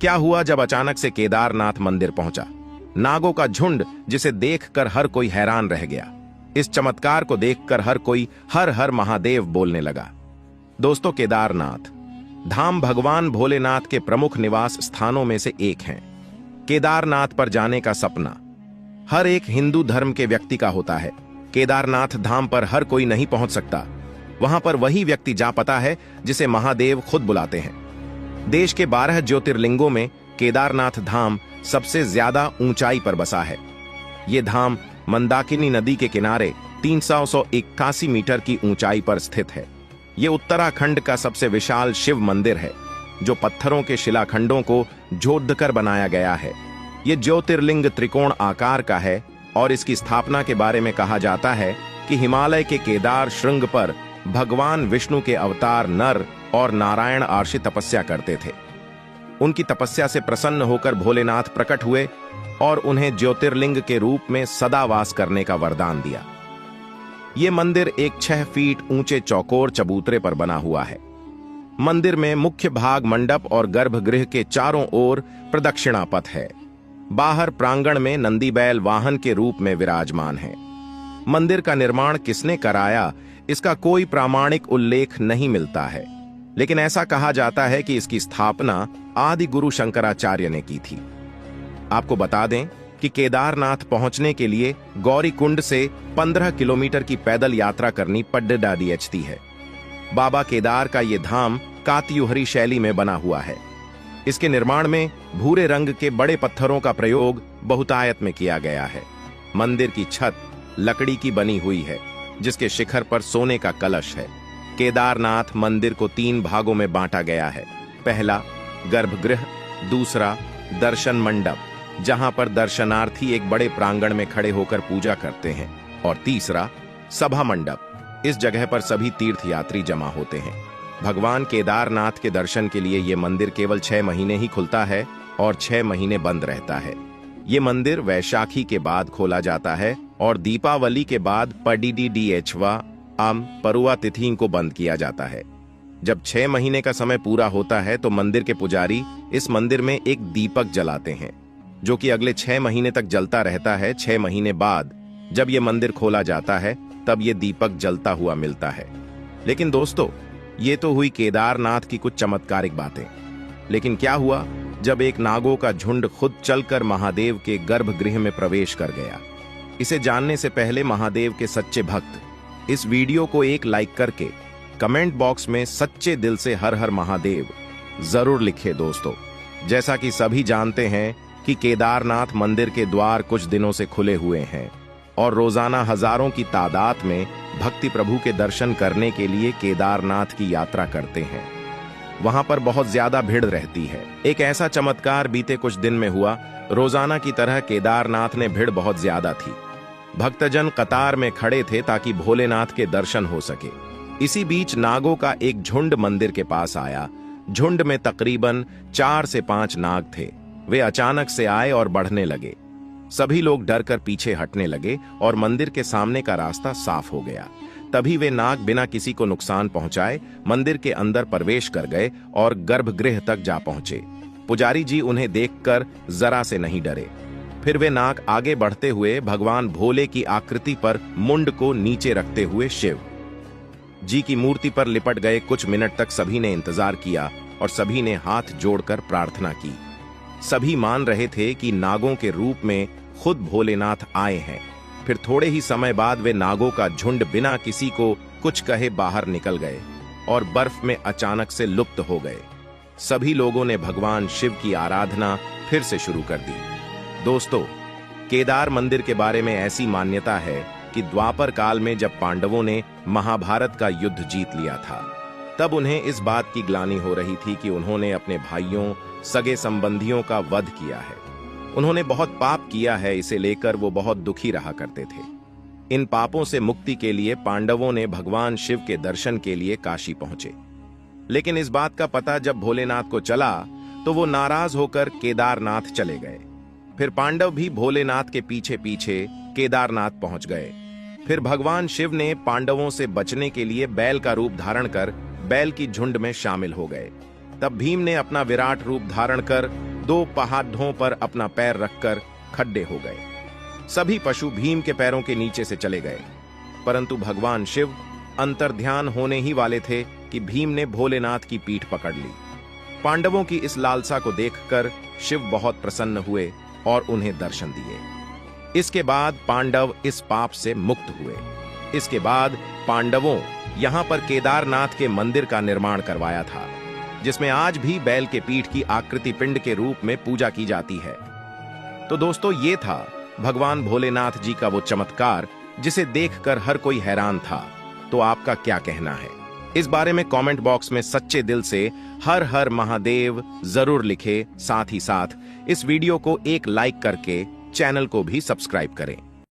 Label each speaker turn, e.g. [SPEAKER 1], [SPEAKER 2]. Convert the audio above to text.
[SPEAKER 1] क्या हुआ जब अचानक से केदारनाथ मंदिर पहुंचा। नागों का झुंड जिसे देखकर हर कोई हैरान रह गया। इस चमत्कार को देखकर हर कोई हर हर महादेव बोलने लगा। दोस्तों, केदारनाथ धाम भगवान भोलेनाथ के प्रमुख निवास स्थानों में से एक है। केदारनाथ पर जाने का सपना हर एक हिंदू धर्म के व्यक्ति का होता है। केदारनाथ धाम पर हर कोई नहीं पहुंच सकता। वहां पर वही व्यक्ति जा पाता है जिसे महादेव खुद बुलाते हैं। देश के 12 ज्योतिर्लिंगों में केदारनाथ धाम सबसे ज्यादा ऊंचाई पर बसा है। यह धाम मंदाकिनी नदी के किनारे 381 मीटर की ऊंचाई पर स्थित है। यह उत्तराखंड का सबसे विशाल शिव मंदिर है, जो पत्थरों के शिलाखंडों को जोड़कर बनाया गया है। यह ज्योतिर्लिंग त्रिकोण आकार का है और इसकी स्थापना के बारे में कहा जाता है कि हिमालय के केदार श्रृंग पर भगवान विष्णु के अवतार नर और नारायण आर्षि तपस्या करते थे। उनकी तपस्या से प्रसन्न होकर भोलेनाथ प्रकट हुए और उन्हें ज्योतिर्लिंग के रूप में सदा वास करने का वरदान दिया। यह मंदिर एक 6 फीट ऊंचे चौकोर चबूतरे पर बना हुआ है। मंदिर में मुख्य भाग मंडप और गर्भगृह के चारों ओर प्रदक्षिणा पथ है। बाहर प्रांगण में नंदी बैल वाहन के रूप में विराजमान है। मंदिर का निर्माण किसने कराया, इसका कोई प्रामाणिक उल्लेख नहीं मिलता है, लेकिन ऐसा कहा जाता है कि इसकी स्थापना आदि गुरु शंकराचार्य ने की थी। आपको बता दें कि केदारनाथ पहुंचने के लिए गौरीकुंड से 15 किलोमीटर की पैदल यात्रा करनी पड़ती है। बाबा केदार का यह धाम कात्यूहरी शैली में बना हुआ है। इसके निर्माण में भूरे रंग के बड़े पत्थरों का प्रयोग बहुतायत में किया गया है। मंदिर की छत लकड़ी की बनी हुई है, जिसके शिखर पर सोने का कलश है। केदारनाथ मंदिर को 3 भागों में बांटा गया है। पहला गर्भगृह, दूसरा दर्शन मंडप, जहां पर दर्शनार्थी एक बड़े प्रांगण में खड़े होकर पूजा करते हैं, और तीसरा सभा मंडप। इस जगह पर सभी तीर्थयात्री जमा होते हैं। भगवान केदारनाथ के दर्शन के लिए यह मंदिर केवल 6 महीने ही खुलता है और 6 महीने बंद रहता है। ये मंदिर वैशाखी के बाद खोला जाता है और दीपावली के बाद पडीडीडीएचवा परुआ तिथि को बंद किया जाता है। जब 6 महीने का समय पूरा होता है तो मंदिर के पुजारी इस मंदिर में एक दीपक जलाते हैं, जो कि अगले 6 महीने तक जलता रहता है। 6 महीने बाद जब यह मंदिर खोला जाता है तब यह दीपक जलता हुआ मिलता है। लेकिन दोस्तों, ये तो हुई केदारनाथ की कुछ चमत्कारिक बातें। लेकिन क्या हुआ जब एक नागों का झुंड खुद चलकर महादेव के गर्भगृह में प्रवेश कर गया? इसे जानने से पहले महादेव के सच्चे भक्त इस वीडियो को एक लाइक करके कमेंट बॉक्स में सच्चे दिल से हर हर महादेव जरूर लिखे। दोस्तों, जैसा कि सभी जानते हैं कि केदारनाथ मंदिर के द्वार कुछ दिनों से खुले हुए हैं और रोजाना हजारों की तादाद में भक्ति प्रभु के दर्शन करने के लिए केदारनाथ की यात्रा करते हैं। वहां पर बहुत ज्यादा भीड़ रहती है। एक ऐसा चमत्कार बीते कुछ दिन में हुआ। रोजाना की तरह केदारनाथ में भीड़ बहुत ज्यादा थी। भक्तजन कतार में खड़े थे ताकि भोलेनाथ के दर्शन हो सके। इसी बीच नागों का एक झुंड मंदिर के पास आया। झुंड में तकरीबन 4 से 5 नाग थे। वे अचानक से आए और बढ़ने लगे। सभी लोग डर कर पीछे हटने लगे और मंदिर के सामने का रास्ता साफ हो गया। तभी वे नाग बिना किसी को नुकसान पहुंचाए मंदिर के अंदर प्रवेश कर गए और गर्भगृह तक जा पहुंचे। पुजारी जी उन्हें देखकर जरा से नहीं डरे। फिर वे नाग आगे बढ़ते हुए भगवान भोले की आकृति पर मुंड को नीचे रखते हुए शिव जी की मूर्ति पर लिपट गए। कुछ मिनट तक सभी ने इंतजार किया और सभी ने हाथ जोड़कर प्रार्थना की। सभी मान रहे थे कि नागों के रूप में खुद भोलेनाथ आए हैं। फिर थोड़े ही समय बाद वे नागों का झुंड बिना किसी को कुछ कहे बाहर निकल गए और बर्फ में अचानक से लुप्त हो गए। सभी लोगों ने भगवान शिव की आराधना फिर से शुरू कर दी। दोस्तों, केदार मंदिर के बारे में ऐसी मान्यता है कि द्वापर काल में जब पांडवों ने महाभारत का युद्ध जीत लिया था, तब उन्हें इस बात की ग्लानि हो रही थी कि उन्होंने अपने भाइयों सगे संबंधियों का वध किया है। उन्होंने बहुत पाप किया है, इसे लेकर वो बहुत दुखी रहा करते थे। इन पापों से मुक्ति के लिए पांडवों ने भगवान शिव के दर्शन के लिए काशी पहुंचे। लेकिन इस बात का पता जब भोलेनाथ को चला तो वो नाराज होकर केदारनाथ चले गए। फिर पांडव भी भोलेनाथ के पीछे पीछे केदारनाथ पहुंच गए। फिर भगवान शिव ने पांडवों से बचने के लिए बैल का रूप धारण कर बैल की झुंड में शामिल हो गए। तब भीम ने अपना विराट रूप धारण कर 2 पहाड़ों पर अपना पैर रखकर खड्डे हो गए। सभी पशु भीम के पैरों के नीचे से चले गए, परंतु भगवान शिव अंतर्ध्यान होने ही वाले थे कि भीम ने भोलेनाथ की पीठ पकड़ ली। पांडवों की इस लालसा को देखकर शिव बहुत प्रसन्न हुए और उन्हें दर्शन दिए। इसके बाद पांडव इस पाप से मुक्त हुए। इसके बाद पांडवों यहां पर केदारनाथ के मंदिर का निर्माण करवाया था, जिसमें आज भी बैल के पीठ की आकृति पिंड के रूप में पूजा की जाती है। तो दोस्तों, ये था भगवान भोलेनाथ जी का वो चमत्कार जिसे देखकर हर कोई हैरान था। तो आपका क्या कहना है इस बारे में? कमेंट बॉक्स में सच्चे दिल से हर हर महादेव जरूर लिखे। साथ ही साथ इस वीडियो को एक लाइक करके चैनल को भी सब्सक्राइब करें।